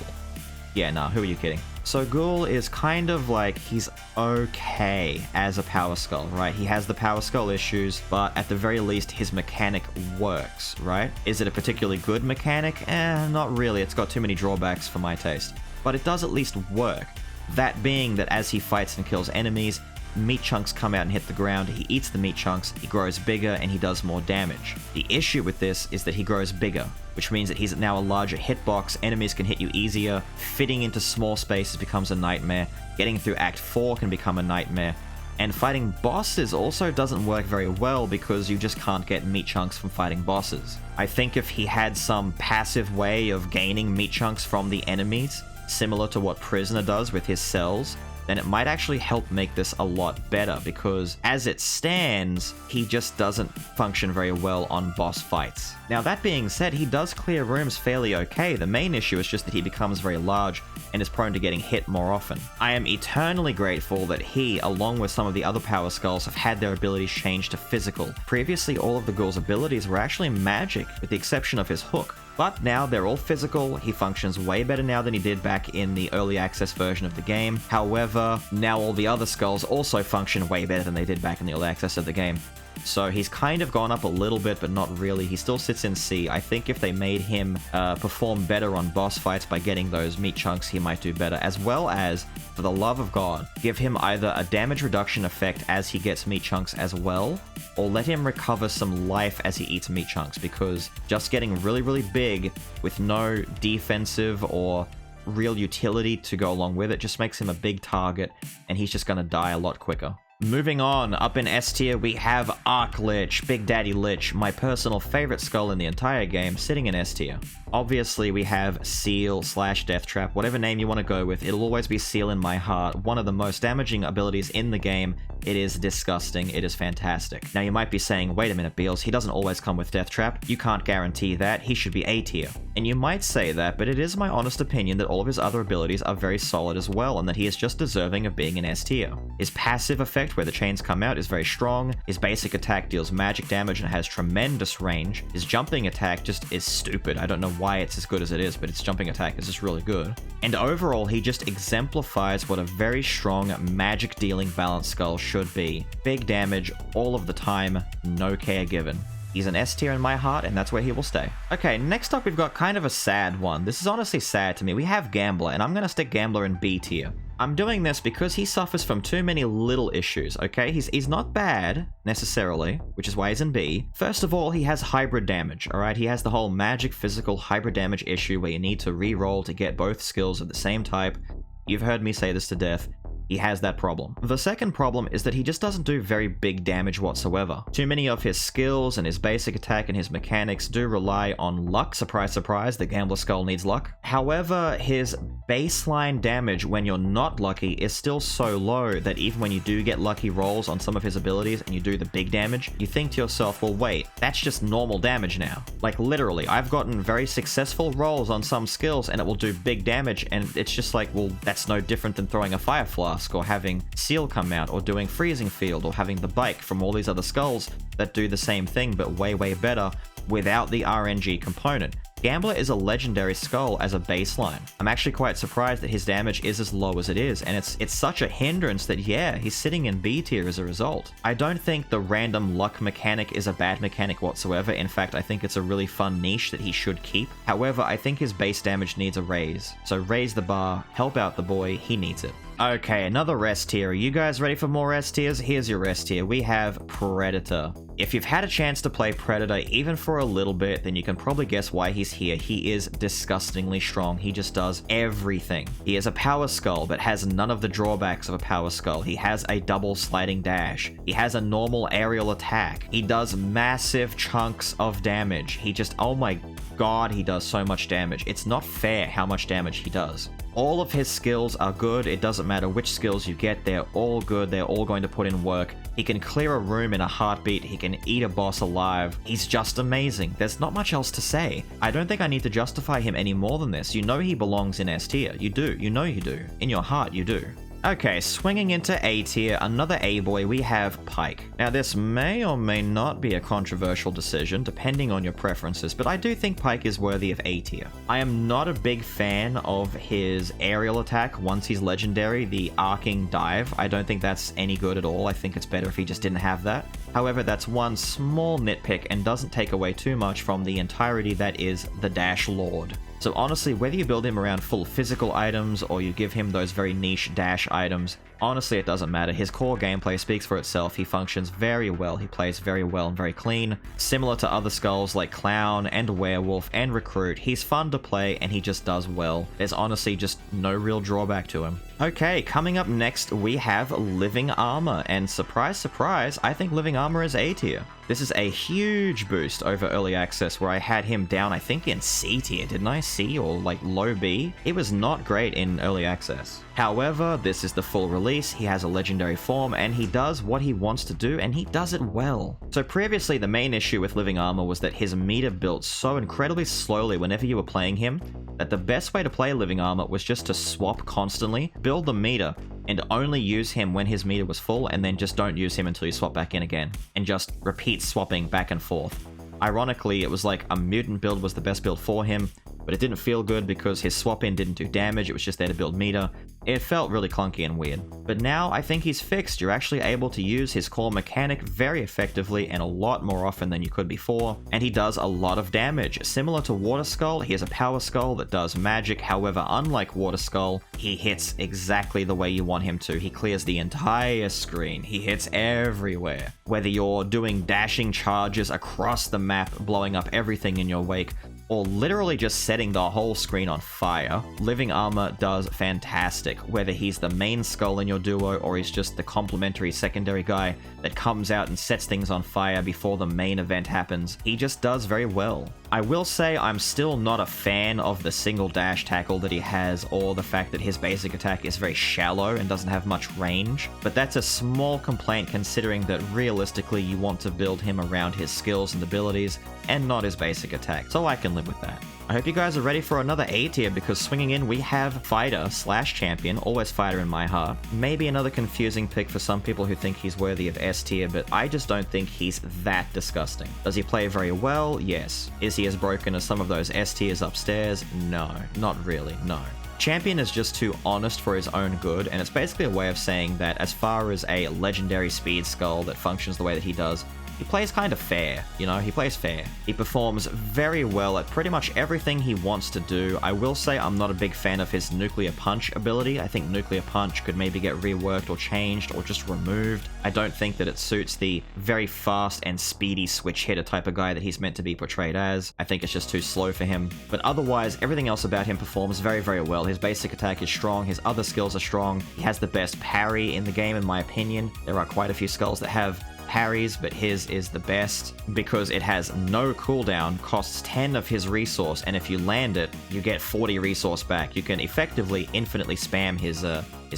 Yeah, nah, who are you kidding? So Ghoul is kind of like, he's okay as a power skull, right? He has the power skull issues, but at the very least, his mechanic works, right? Is it a particularly good mechanic? Not really. It's got too many drawbacks for my taste. But it does at least work. That being that as he fights and kills enemies, meat chunks come out and hit the ground, he eats the meat chunks, he grows bigger, and he does more damage. The issue with this is that he grows bigger, which means that he's now a larger hitbox, enemies can hit you easier, fitting into small spaces becomes a nightmare, getting through Act 4 can become a nightmare, and fighting bosses also doesn't work very well because you just can't get meat chunks from fighting bosses. I think if he had some passive way of gaining meat chunks from the enemies, similar to what Prisoner does with his cells, then it might actually help make this a lot better, because as it stands, he just doesn't function very well on boss fights. Now that being said, he does clear rooms fairly okay. The main issue is just that he becomes very large and is prone to getting hit more often. I am eternally grateful that he, along with some of the other power skulls, have had their abilities changed to physical. Previously, all of the Ghoul's abilities were actually magic, with the exception of his hook. But now they're all physical, he functions way better now than he did back in the early access version of the game. However, now all the other skulls also function way better than they did back in the early access of the game. So he's kind of gone up a little bit, but not really. He still sits in C. I think if they made him perform better on boss fights by getting those meat chunks, he might do better. As well as, for the love of God, give him either a damage reduction effect as he gets meat chunks as well, or let him recover some life as he eats meat chunks, because just getting really, really big with no defensive or real utility to go along with it just makes him a big target, and he's just going to die a lot quicker. Moving on, up in S tier, we have Lich, Big Daddy Lich, my personal favorite Skul in the entire game, sitting in S tier. Obviously, we have Seal / Death Trap, whatever name you want to go with, it'll always be Seal in my heart. One of the most damaging abilities in the game. It is disgusting, it is fantastic. Now you might be saying, wait a minute Beelz, he doesn't always come with Death Trap, you can't guarantee that, he should be A tier. And you might say that, but it is my honest opinion that all of his other abilities are very solid as well, and that he is just deserving of being an S tier. His passive effect, where the chains come out, is very strong, his basic attack deals magic damage and has tremendous range, his jumping attack just is stupid. I don't know why it's as good as it is, but its jumping attack is just really good. And overall, he just exemplifies what a very strong magic dealing balanced Skul should be. Big damage all of the time, no care given. He's an S tier in my heart, and that's where he will stay. Okay, next up we've got kind of a sad one. This is honestly sad to me. We have Gambler, and I'm gonna stick Gambler in B tier. I'm doing this because he suffers from too many little issues, okay? He's not bad, necessarily, which is why he's in B. First of all, he has hybrid damage, alright? He has the whole magic physical hybrid damage issue where you need to re-roll to get both skills of the same type. You've heard me say this to death. He has that problem. The second problem is that he just doesn't do very big damage whatsoever. Too many of his skills and his basic attack and his mechanics do rely on luck. Surprise, surprise, the Gambler Skull needs luck. However, his baseline damage when you're not lucky is still so low that even when you do get lucky rolls on some of his abilities and you do the big damage, you think to yourself, well wait, that's just normal damage now. Like literally, I've gotten very successful rolls on some skills and it will do big damage, and it's just like, well, that's no different than throwing a fire flask or having Seal come out or doing Freezing Field or having the bike from all these other skulls that do the same thing but way better without the RNG component. Gambler is a legendary skull as a baseline. I'm actually quite surprised that his damage is as low as it is, and it's such a hindrance that yeah, he's sitting in B tier as a result. I don't think the random luck mechanic is a bad mechanic whatsoever. In fact, I think it's a really fun niche that he should keep. However, I think his base damage needs a raise. So raise the bar, help out the boy, he needs it. Okay, another S tier. Are you guys ready for more S tiers? Here's your S tier. We have Predator. If you've had a chance to play Predator even for a little bit, then you can probably guess why he's here. He is disgustingly strong. He just does everything. He is a power skull, but has none of the drawbacks of a power skull. He has a double sliding dash. He has a normal aerial attack. He does massive chunks of damage. He just, oh my god, he does so much damage. It's not fair how much damage he does. All of his skills are good. It doesn't matter which skills you get, they're all good. They're all going to put in work. He can clear a room in a heartbeat. He can eat a boss alive. He's just amazing. There's not much else to say. I don't think I need to justify him any more than this. You know he belongs in S tier. You do. You know you do. In your heart, you do. Okay, swinging into A tier, another A-boy, we have Pike. Now this may or may not be a controversial decision, depending on your preferences, but I do think Pike is worthy of A tier. I am not a big fan of his aerial attack once he's legendary, the arcing dive. I don't think that's any good at all. I think it's better if he just didn't have that. However, that's one small nitpick and doesn't take away too much from the entirety that is the Dash Lord. So honestly, whether you build him around full physical items or you give him those very niche dash items, honestly it doesn't matter. His core gameplay speaks for itself. He functions very well. He plays very well and very clean. Similar to other skulls like Clown and Werewolf and Recruit, he's fun to play and he just does well. There's honestly just no real drawback to him. Okay, coming up next we have Living Armor, and surprise surprise, I think Living Armor is A tier. This is a huge boost over early access where I had him down, I think in C tier, didn't I? C or like low B? It was not great in early access. However, this is the full release, he has a legendary form, and he does what he wants to do, and he does it well. So previously, the main issue with Living Armor was that his meter built so incredibly slowly whenever you were playing him, that the best way to play Living Armor was just to swap constantly, build the meter, and only use him when his meter was full, and then just don't use him until you swap back in again, and just repeat swapping back and forth. Ironically, it was like a mutant build was the best build for him, but it didn't feel good because his swap-in didn't do damage, it was just there to build meter. It felt really clunky and weird. But now I think he's fixed. You're actually able to use his core mechanic very effectively and a lot more often than you could before, and he does a lot of damage. Similar to Water Skull, he is a power skull that does magic. However, unlike Water Skull, he hits exactly the way you want him to. He clears the entire screen. He hits everywhere. Whether you're doing dashing charges across the map, blowing up everything in your wake, or literally just setting the whole screen on fire, Living Armor does fantastic. Whether he's the main skull in your duo or he's just the complementary secondary guy that comes out and sets things on fire before the main event happens, he just does very well. I will say I'm still not a fan of the single dash tackle that he has, or the fact that his basic attack is very shallow and doesn't have much range, but that's a small complaint considering that realistically you want to build him around his skills and abilities and not his basic attack, so I can live with that. I hope you guys are ready for another A tier, because swinging in we have Fighter / Champion, always Fighter in my heart. Maybe another confusing pick for some people who think he's worthy of S tier, but I just don't think he's that disgusting. Does he play very well? Yes. Is he as broken as some of those S tiers upstairs? No, not really, no. Champion is just too honest for his own good, and it's basically a way of saying that as far as a legendary speed skull that functions the way that he does, he plays kind of fair, you know, he plays fair. He performs very well at pretty much everything he wants to do. I will say I'm not a big fan of his Nuclear Punch ability. I think Nuclear Punch could maybe get reworked or changed or just removed. I don't think that it suits the very fast and speedy switch hitter type of guy that he's meant to be portrayed as. I think it's just too slow for him. But otherwise, everything else about him performs very, very well. His basic attack is strong, his other skills are strong, he has the best parry in the game in my opinion. There are quite a few skulls that have parries, but his is the best because it has no cooldown, costs 10 of his resource, and if you land it, you get 40 resource back. You can effectively infinitely spam his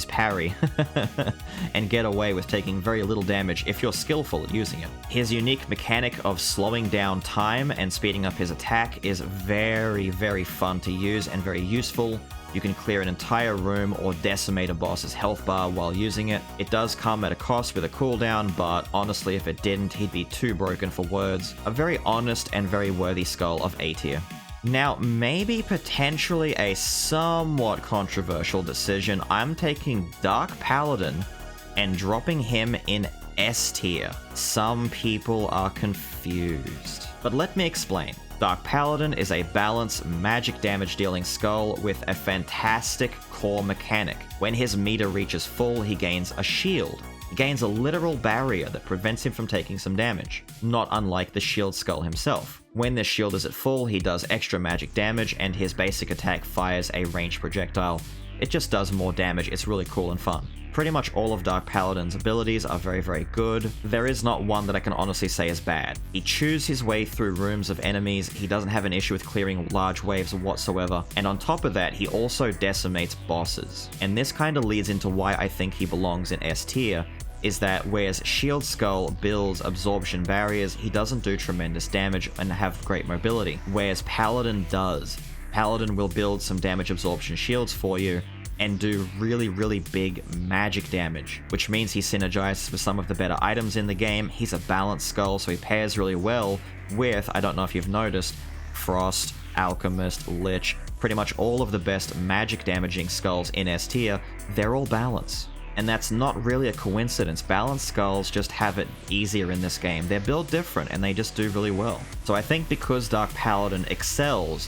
parry and get away with taking very little damage if you're skillful at using it. His unique mechanic of slowing down time and speeding up his attack is very, very fun to use and very useful. You can clear an entire room or decimate a boss's health bar while using it. It does come at a cost with a cooldown, but honestly, if it didn't, he'd be too broken for words. A very honest and very worthy skull of A tier. Now, maybe potentially a somewhat controversial decision, I'm taking Dark Paladin and dropping him in S tier. Some people are confused, but let me explain. Dark Paladin is a balanced magic damage dealing skull with a fantastic core mechanic. When his meter reaches full, he gains a shield. He gains a literal barrier that prevents him from taking some damage, not unlike the shield skull himself. When this shield is at full, he does extra magic damage and his basic attack fires a ranged projectile. It just does more damage, it's really cool and fun. Pretty much all of Dark Paladin's abilities are very, very good. There is not one that I can honestly say is bad. He chews his way through rooms of enemies, he doesn't have an issue with clearing large waves whatsoever, and on top of that, he also decimates bosses. And this kind of leads into why I think he belongs in S tier, is that whereas Shield Skull builds absorption barriers, he doesn't do tremendous damage and have great mobility, whereas Paladin does. Paladin will build some damage absorption shields for you, and do really, really big magic damage, which means he synergizes with some of the better items in the game. He's a balanced skull, so he pairs really well with, I don't know if you've noticed, Frost, Alchemist, Lich, pretty much all of the best magic damaging skulls in S tier, they're all balanced. And that's not really a coincidence. Balanced skulls just have it easier in this game. They're built different and they just do really well. So I think because Dark Paladin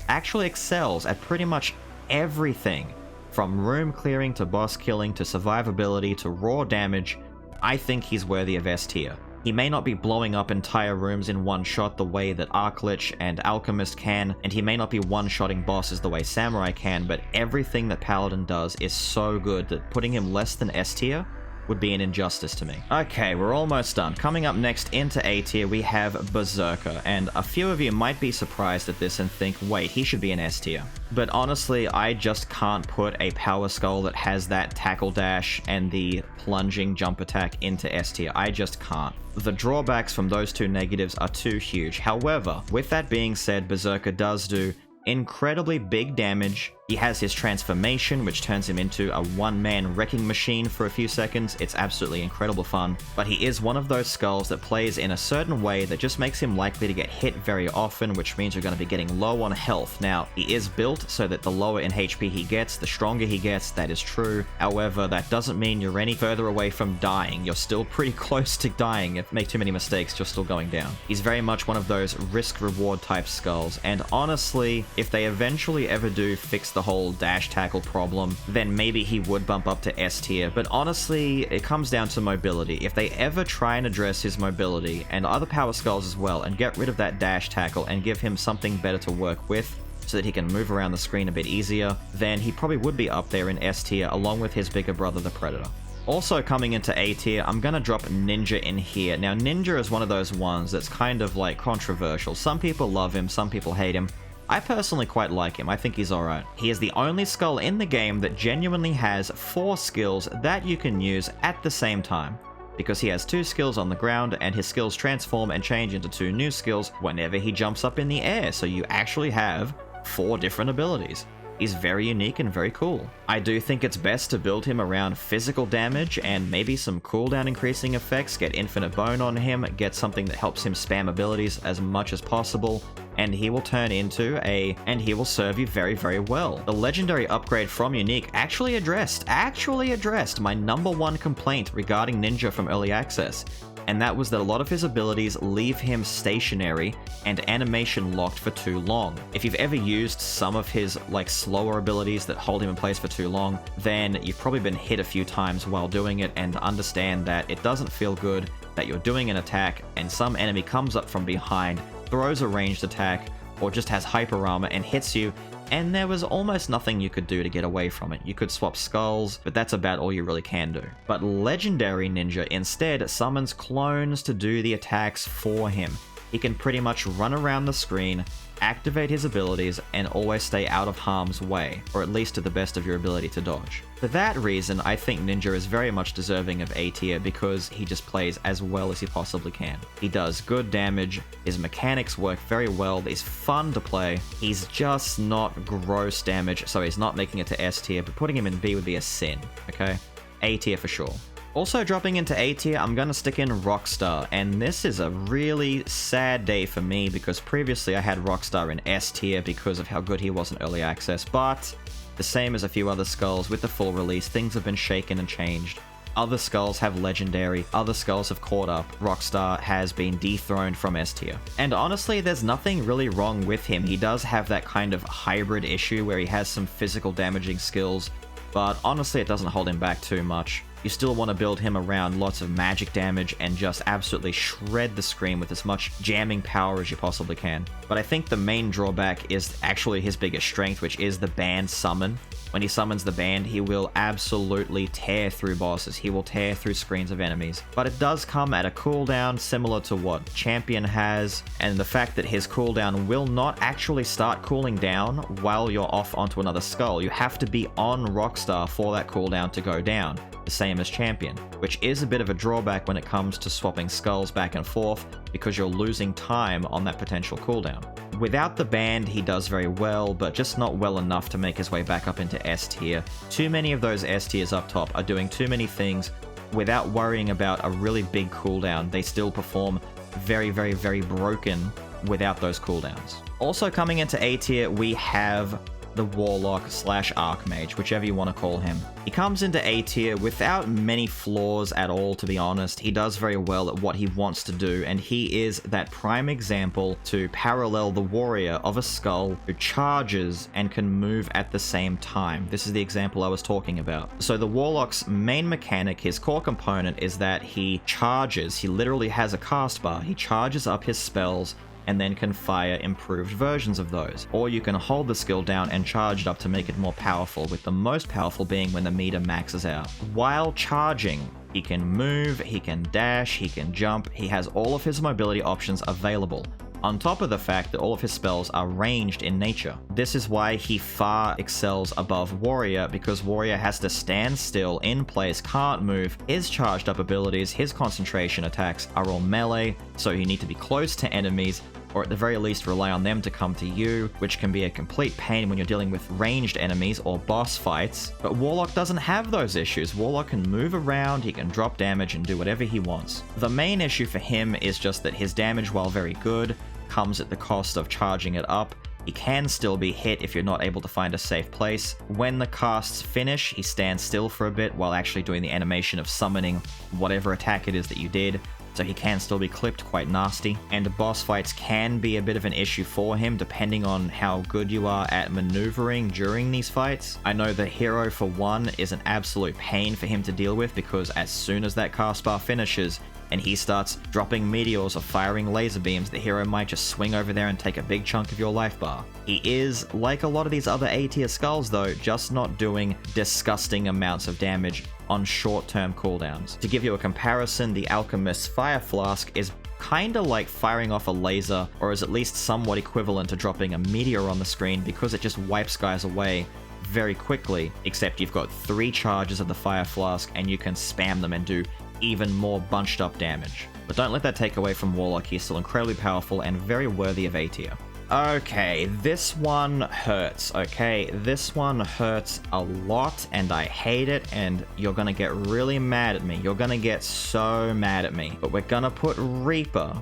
actually excels at pretty much everything, from room clearing to boss killing to survivability to raw damage, I think he's worthy of S tier. He may not be blowing up entire rooms in one shot the way that Lich and Alchemist can, and he may not be one-shotting bosses the way Samurai can, but everything that Paladin does is so good that putting him less than S tier would be an injustice to me. Okay, we're almost done. Coming up next into A tier, we have Berserker, and a few of you might be surprised at this and think, wait, he should be an S tier. But honestly, I just can't put a power skull that has that tackle dash and the plunging jump attack into S tier. I just can't. The drawbacks from those two negatives are too huge. However, with that being said, Berserker does do incredibly big damage. He has his transformation, which turns him into a one-man wrecking machine for a few seconds. It's absolutely incredible fun, but he is one of those skulls that plays in a certain way that just makes him likely to get hit very often, which means you're going to be getting low on health. Now, he is built so that the lower in HP he gets, the stronger he gets, that is true. However, that doesn't mean you're any further away from dying. You're still pretty close to dying. If you make too many mistakes, you're still going down. He's very much one of those risk-reward type skulls, and honestly, if they eventually ever do fix the whole dash tackle problem, then maybe he would bump up to S tier, but honestly, it comes down to mobility. If they ever try and address his mobility, and other power skulls as well, and get rid of that dash tackle and give him something better to work with, so that he can move around the screen a bit easier, then he probably would be up there in S tier, along with his bigger brother, the Predator. Also coming into A tier, I'm gonna drop Ninja in here. Now, Ninja is one of those ones that's kind of like controversial. Some people love him, some people hate him. I personally quite like him. I think he's alright. He is the only skull in the game that genuinely has 4 skills that you can use at the same time, because he has 2 skills on the ground and his skills transform and change into 2 new skills whenever he jumps up in the air, so you actually have 4 different abilities. He's very unique and very cool. I do think it's best to build him around physical damage and maybe some cooldown increasing effects, get infinite bone on him, get something that helps him spam abilities as much as possible, and he will turn into and he will serve you very, very well. The legendary upgrade from Unique actually addressed my #1 complaint regarding Ninja from Early Access, and that was that a lot of his abilities leave him stationary and animation locked for too long. If you've ever used some of his like slower abilities that hold him in place for too long, then you've probably been hit a few times while doing it, and understand that it doesn't feel good that you're doing an attack and some enemy comes up from behind, throws a ranged attack, or just has hyper armor and hits you, and there was almost nothing you could do to get away from it. You could swap skulls, but that's about all you really can do. But Legendary Ninja instead summons clones to do the attacks for him. He can pretty much run around the screen, activate his abilities, and always stay out of harm's way, or at least to the best of your ability to dodge. For that reason, I think Ninja is very much deserving of A tier because he just plays as well as he possibly can. He does good damage, his mechanics work very well, he's fun to play, he's just not gross damage, so he's not making it to S tier, but putting him in B would be a sin, okay? A tier for sure. Also dropping into A tier, I'm gonna stick in Rockstar, and this is a really sad day for me because previously I had Rockstar in S tier because of how good he was in early access, but the same as a few other skulls, with the full release, things have been shaken and changed. Other skulls have legendary, other skulls have caught up, Rockstar has been dethroned from S tier. And honestly, there's nothing really wrong with him. He does have that kind of hybrid issue where he has some physical damaging skills, but honestly it doesn't hold him back too much. You still want to build him around lots of magic damage and just absolutely shred the screen with as much jamming power as you possibly can. But I think the main drawback is actually his biggest strength, which is the band summon. When he summons the band, he will absolutely tear through bosses. He will tear through screens of enemies. But it does come at a cooldown similar to what Champion has, and the fact that his cooldown will not actually start cooling down while you're off onto another skull. You have to be on Rockstar for that cooldown to go down, the same as Champion, which is a bit of a drawback when it comes to swapping skulls back and forth because you're losing time on that potential cooldown. Without the band, he does very well, but just not well enough to make his way back up into S tier. Too many of those S tiers up top are doing too many things without worrying about a really big cooldown. They still perform very, very, very broken without those cooldowns. Also coming into A tier, we have the Warlock / Archmage, whichever you want to call him. He comes into A tier without many flaws at all, to be honest. He does very well at what he wants to do, and he is that prime example to parallel the warrior of a skull who charges and can move at the same time. This is the example I was talking about. So the Warlock's main mechanic, his core component, is that he charges. He literally has a cast bar. He charges up his spells and then can fire improved versions of those. Or you can hold the skill down and charge it up to make it more powerful, with the most powerful being when the meter maxes out. While charging, he can move, he can dash, he can jump, he has all of his mobility options available, on top of the fact that all of his spells are ranged in nature. This is why he far excels above Warrior, because Warrior has to stand still in place, can't move. His charged up abilities, his concentration attacks are all melee, so you need to be close to enemies, or at the very least rely on them to come to you, which can be a complete pain when you're dealing with ranged enemies or boss fights. But Warlock doesn't have those issues. Warlock can move around, he can drop damage and do whatever he wants. The main issue for him is just that his damage, while very good, comes at the cost of charging it up. He can still be hit if you're not able to find a safe place. When the casts finish, he stands still for a bit while actually doing the animation of summoning whatever attack it is that you did, so he can still be clipped quite nasty. And boss fights can be a bit of an issue for him depending on how good you are at maneuvering during these fights. I know the hero, for one, is an absolute pain for him to deal with, because as soon as that cast bar finishes and he starts dropping meteors or firing laser beams, the hero might just swing over there and take a big chunk of your life bar. He is, like a lot of these other A tier skulls though, just not doing disgusting amounts of damage on short-term cooldowns. To give you a comparison, the Alchemist's Fire Flask is kinda like firing off a laser, or is at least somewhat equivalent to dropping a meteor on the screen, because it just wipes guys away very quickly, except you've got 3 charges of the Fire Flask and you can spam them and do even more bunched up damage. But don't let that take away from Warlock. He's still incredibly powerful and very worthy of A tier. Okay, this one hurts, okay? This one hurts a lot and I hate it, and you're gonna get really mad at me. You're gonna get so mad at me. But we're gonna put Reaper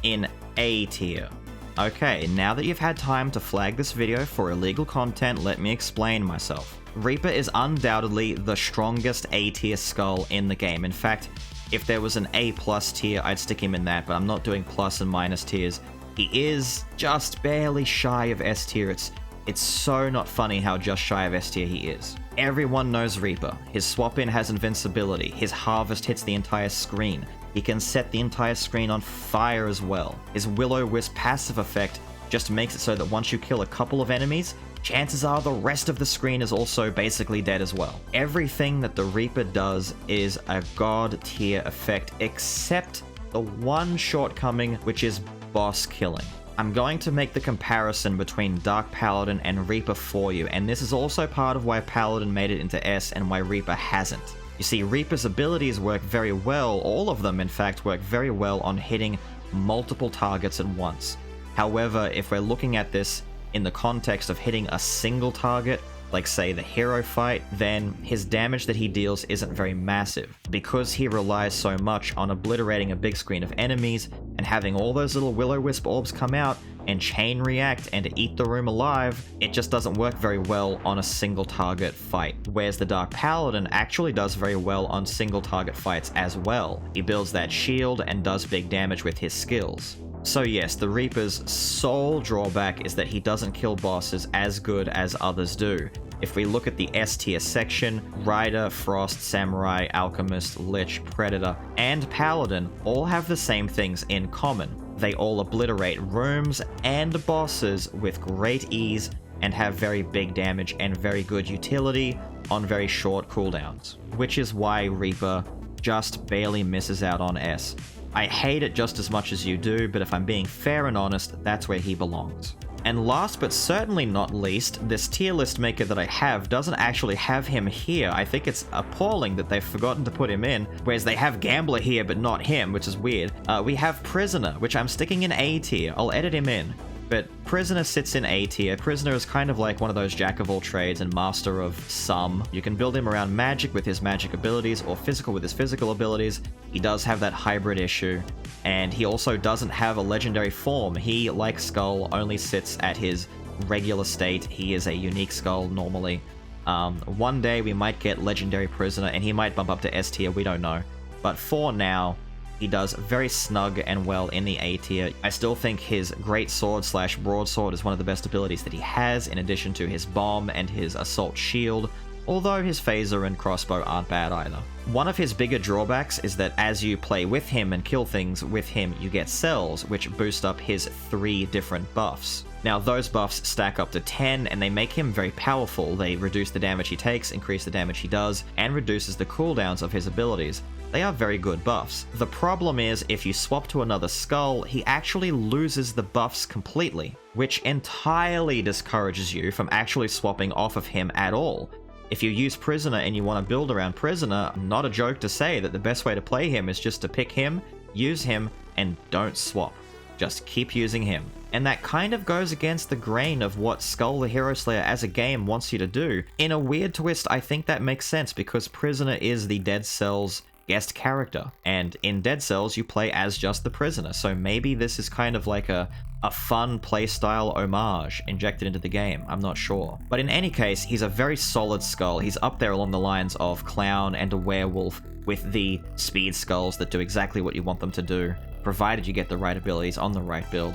in A tier. Okay, now that you've had time to flag this video for illegal content, let me explain myself. Reaper is undoubtedly the strongest A tier skull in the game. In fact, If there was an A+ tier, I'd stick him in that, but I'm not doing plus and minus tiers. He is just barely shy of S tier. It's so not funny how just shy of S tier he is. Everyone knows Reaper. His swap-in has invincibility. His harvest hits the entire screen. He can set the entire screen on fire as well. His Will-O-Wisp passive effect just makes it so that once you kill a couple of enemies, chances are the rest of the screen is also basically dead as well. Everything that the Reaper does is a god tier effect, except the one shortcoming, which is boss killing. I'm going to make the comparison between Dark Paladin and Reaper for you, and this is also part of why Paladin made it into S and why Reaper hasn't. You see, Reaper's abilities work very well, all of them in fact work very well on hitting multiple targets at once. However, if we're looking at this in the context of hitting a single target, like say the hero fight, then his damage that he deals isn't very massive. Because he relies so much on obliterating a big screen of enemies and having all those little Will-O-Wisp orbs come out and chain react and eat the room alive, it just doesn't work very well on a single target fight. Whereas the Dark Paladin actually does very well on single target fights as well. He builds that shield and does big damage with his skills. So yes, the Reaper's sole drawback is that he doesn't kill bosses as good as others do. If we look at the S tier section, Rider, Frost, Samurai, Alchemist, Lich, Predator, and Paladin all have the same things in common. They all obliterate rooms and bosses with great ease and have very big damage and very good utility on very short cooldowns, which is why Reaper just barely misses out on S. I hate it just as much as you do, but if I'm being fair and honest, that's where he belongs. And last but certainly not least, this tier list maker that I have doesn't actually have him here. I think it's appalling that they've forgotten to put him in, whereas they have Gambler here but not him, which is weird. We have Prisoner, which I'm sticking in A tier. I'll edit him in. But Prisoner sits in A tier. Prisoner is kind of like one of those jack of all trades and master of some. You can build him around magic with his magic abilities or physical with his physical abilities. He does have that hybrid issue. And he also doesn't have a legendary form. He, like Skul, only sits at his regular state. He is a unique Skul normally. One day we might get legendary Prisoner and he might bump up to S tier, we don't know. But for now, he does very snug and well in the A tier. I still think his Great Sword / Broadsword is one of the best abilities that he has, in addition to his Bomb and his Assault Shield, although his Phaser and Crossbow aren't bad either. One of his bigger drawbacks is that as you play with him and kill things with him, you get cells, which boost up his 3 different buffs. Now those buffs stack up to 10 and they make him very powerful. They reduce the damage he takes, increase the damage he does, and reduces the cooldowns of his abilities. They are very good buffs. The problem is, if you swap to another Skul, he actually loses the buffs completely, which entirely discourages you from actually swapping off of him at all. If you use Prisoner and you want to build around Prisoner, not a joke to say that the best way to play him is just to pick him, use him, and don't swap. Just keep using him. And that kind of goes against the grain of what Skul the Hero Slayer as a game wants you to do. In a weird twist, I think that makes sense because Prisoner is the Dead Cells guest character, and in Dead Cells you play as just the Prisoner, so maybe this is kind of like a fun playstyle homage injected into the game, I'm not sure. But in any case, he's a very solid Skul. He's up there along the lines of Clown and a Werewolf, with the speed skulls that do exactly what you want them to do, provided you get the right abilities on the right build.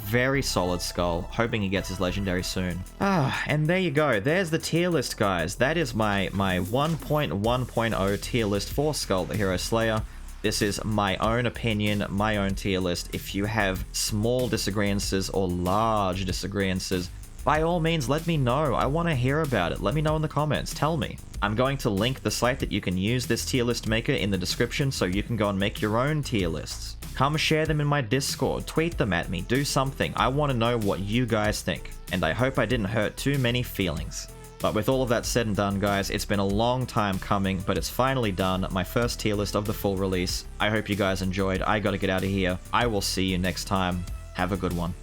Very solid Skul, hoping he gets his legendary soon. And there you go, there's the tier list, guys. That is my 1.1.0 tier list for Skul the Hero Slayer. This is my own opinion, my own tier list. If you have small disagreements or large disagreements, by all means let me know. I want to hear about it. Let me know in the comments, tell me. I'm going to link the site that you can use this tier list maker in the description so you can go and make your own tier lists. Come share them in my Discord, tweet them at me, do something. I want to know what you guys think, and I hope I didn't hurt too many feelings. But with all of that said and done, guys, it's been a long time coming, but it's finally done. My first tier list of the full release. I hope you guys enjoyed. I gotta get out of here. I will see you next time. Have a good one.